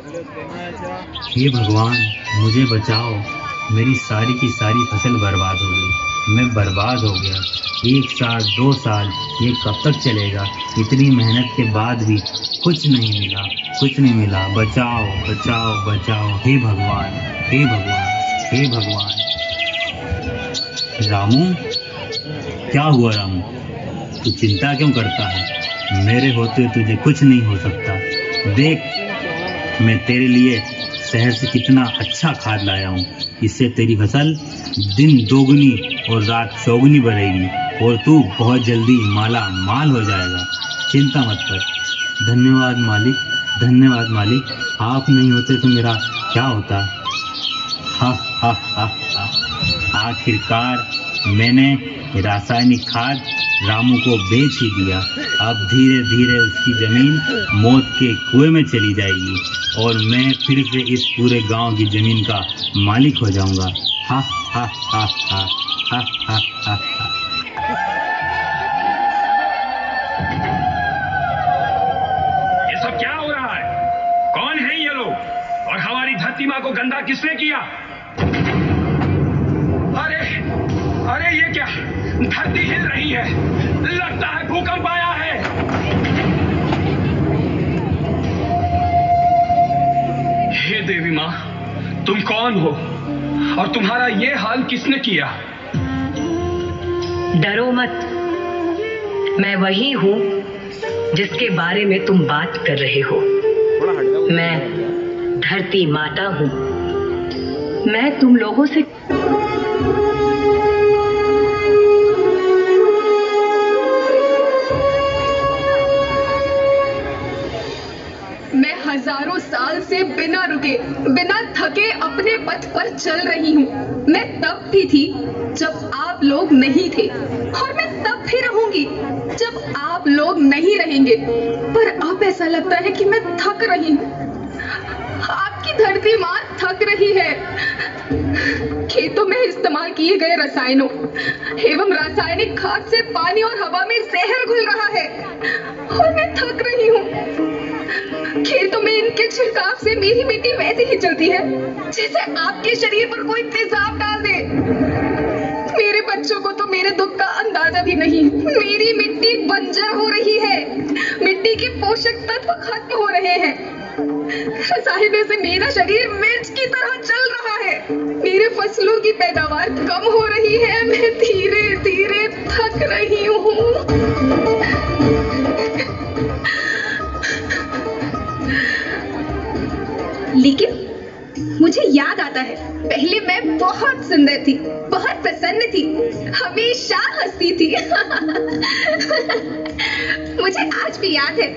हे भगवान, मुझे बचाओ। मेरी सारी की सारी फसल बर्बाद हो गई। मैं बर्बाद हो गया। 1 साल 2 साल ये कब तक चलेगा? इतनी मेहनत के बाद भी कुछ नहीं मिला, कुछ नहीं मिला। बचाओ बचाओ बचाओ, हे भगवान, हे भगवान, हे भगवान। रामू, क्या हुआ रामू? तू चिंता क्यों करता है? मेरे होते तुझे कुछ नहीं हो सकता। देख, मैं तेरे लिए शहर से कितना अच्छा खाद लाया हूँ। इससे तेरी फसल दिन दोगुनी और रात चौगुनी बढ़ेगी और तू बहुत जल्दी माला माल हो जाएगा। चिंता मत कर। धन्यवाद मालिक, धन्यवाद मालिक। आप नहीं होते तो मेरा क्या होता? हा हा हा हा। आखिरकार मैंने रासायनिक खाद रामू को बेच ही दिया। अब धीरे धीरे उसकी जमीन मौत के कुएं में चली जाएगी और मैं फिर से इस पूरे गांव की जमीन का मालिक हो जाऊंगा। हा हा हा हा हा हा हा हा। ये सब क्या हो रहा है? कौन है ये लोग और हमारी धरती माँ को गंदा किसने किया? अरे अरे, ये क्या? धरती हिल रही है। लगता है भूकंप आया है। हे देवी माँ, तुम कौन हो और तुम्हारा ये हाल किसने किया? डरो मत, मैं वही हूँ जिसके बारे में तुम बात कर रहे हो। मैं धरती माता हूँ। मैं तुम लोगों से हजारों साल से बिना रुके, बिना थके अपने पथ पर चल रही हूँ। मैं तब भी थी जब आप लोग नहीं थे और मैं तब भी रहूंगी जब आप लोग नहीं रहेंगे। पर अब ऐसा लगता है कि मैं थक रही हूँ। आपकी धरती माँ थक रही है। खेतों में इस्तेमाल किए गए रसायनों एवं रासायनिक खाद से पानी और हवा में जहर घुल रहा है और मैं थक रही हूँ। खेतों में इनके छिड़काव से मेरी मिट्टी वैसे ही चलती है जैसे आपके शरीर पर कोई तेजाब डाल दे। मेरे बच्चों को तो मेरे दुख का अंदाजा भी नहीं। मेरी मिट्टी बंजर हो रही है। मिट्टी के पोषक तत्व खत्म हो रहे हैं। रसायनों से मेरा शरीर मिर्च की तरह चल रहा है। मेरे फसलों की पैदावार कम हो रही है। मैं धीरे धीरे थक रही हूँ। लेकिन मुझे याद आता है, पहले मैं बहुत सुंदर थी, बहुत प्रसन्न थी, हमेशा हंसती थी। मुझे आज भी याद है।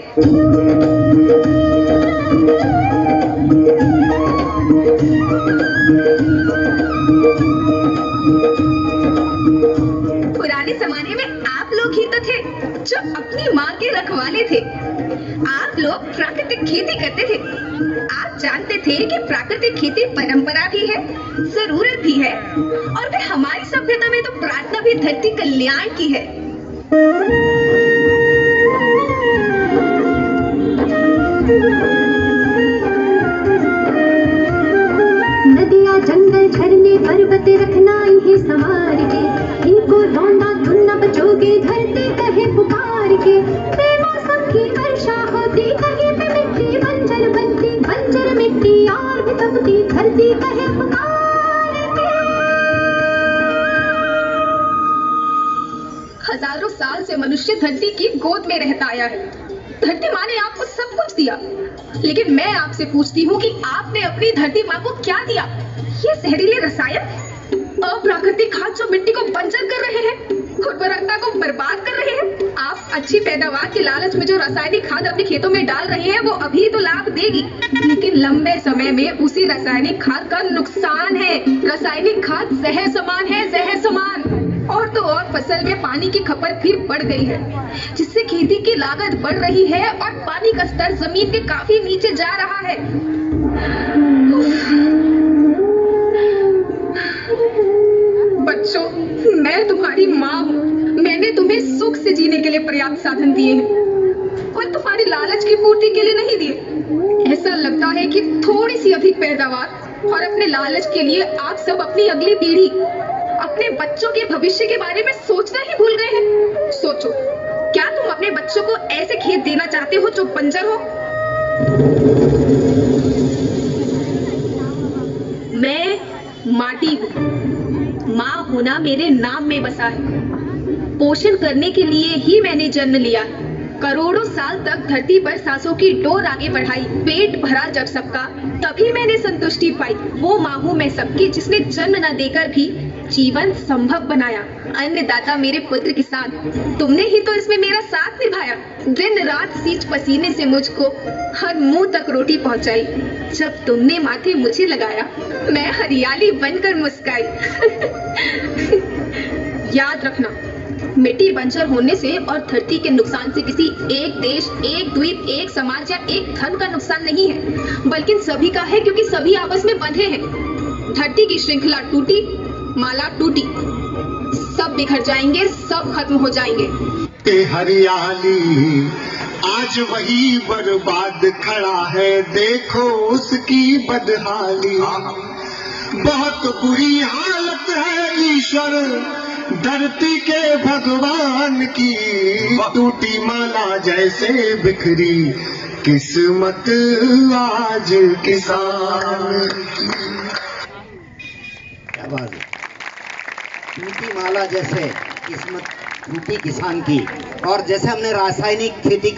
पुराने जमाने में आप लोग ही तो थे जो अपनी माँ के रखवाले थे। आप लोग प्राकृतिक खेती करते थे। आप जानते थे कि प्राकृतिक खेती परंपरा भी है, जरूरत भी है और फिर हमारी सभ्यता में तो प्रार्थना भी धरती कल्याण की है। नदियाँ, जंगल, झरने, पर्वत रखना इन्हें संवार के, इनको रौंदा तुम न बचोगे, धरती कहे पुकार के। बेमौसम की वर्षा होती, कहीं पे मिट्टी बंजर बनती, बंजर मिट्टी और भी तपती, धरती कहे पुकार के। हजारों साल से मनुष्य धरती की गोद में रहता आया है। धरती माँ ने आपको सब कुछ दिया, लेकिन मैं आपसे पूछती हूँ कि आपने अपनी धरती माँ को क्या दिया? ये जहरीले रसायन, अप्राकृतिक खाद जो मिट्टी को बंजर कर रहे हैं, उर्वरकता को बर्बाद कर रहे हैं। आप अच्छी पैदावार के लालच में जो रासायनिक खाद अपने खेतों में डाल रहे हैं वो अभी तो लाभ देगी, लेकिन लंबे समय में उसी रासायनिक खाद का नुकसान है। रासायनिक खाद जहर समान है, जहर समान। और तो और फसल में पानी की खपत फिर बढ़ गई है, जिससे खेती की लागत बढ़ रही है और पानी का स्तर जमीन के काफी नीचे जा रहा है। बच्चों, मैं तुम्हारी माँ हूँ। मैंने तुम्हें सुख से जीने के लिए पर्याप्त साधन दिए हैं और तुम्हारी लालच की पूर्ति के लिए नहीं दिए। ऐसा लगता है कि थोड़ी सी अधिक पैदावार और अपने लालच के लिए आप सब अपनी अगली पीढ़ी, अपने बच्चों के भविष्य के बारे में सोचना ही भूल गए हैं। सोचो, क्या तुम अपने बच्चों को ऐसे खेत देना चाहते हो जो बंजर हो? मैं माटी हूँ। माँ होना मेरे नाम में बसा है। पोषण करने के लिए ही मैंने जन्म लिया। करोड़ों साल तक धरती पर सांसों की डोर आगे बढ़ाई। पेट भरा जब सबका, तभी मैंने संतुष्टि पाई। वो माँ हूँ मैं सबकी, जिसने जन्म न देकर भी जीवन संभव बनाया। अन्नदाता मेरे पुत्र किसान, तुमने ही तो इसमें मेरा साथ निभाया। दिन रात सींच पसीने से मुझको हर मुंह तक रोटी पहुंचाई। जब तुमने माथे मुझे लगाया, मैं हरियाली बनकर मुस्काई। याद रखना, मिट्टी बंजर होने से और धरती के नुकसान से किसी एक देश, एक द्वीप, एक समाज या एक धन का नुकसान नहीं है, बल्कि सभी का है, क्योंकि सभी आपस में बंधे हैं। धरती की श्रृंखला टूटी, माला टूटी, सब बिखर जाएंगे, सब खत्म हो जाएंगे। हरियाली आज वही बर्बाद खड़ा है, देखो उसकी बदहाली। बहुत बुरी हालत है ईश्वर धरती के भगवान की, टूटी माला जैसे बिखरी किस्मत आज किसान की। क्या बात है, टूटी माला जैसे किस्मत टूटी किसान की। और जैसे हमने रासायनिक खेती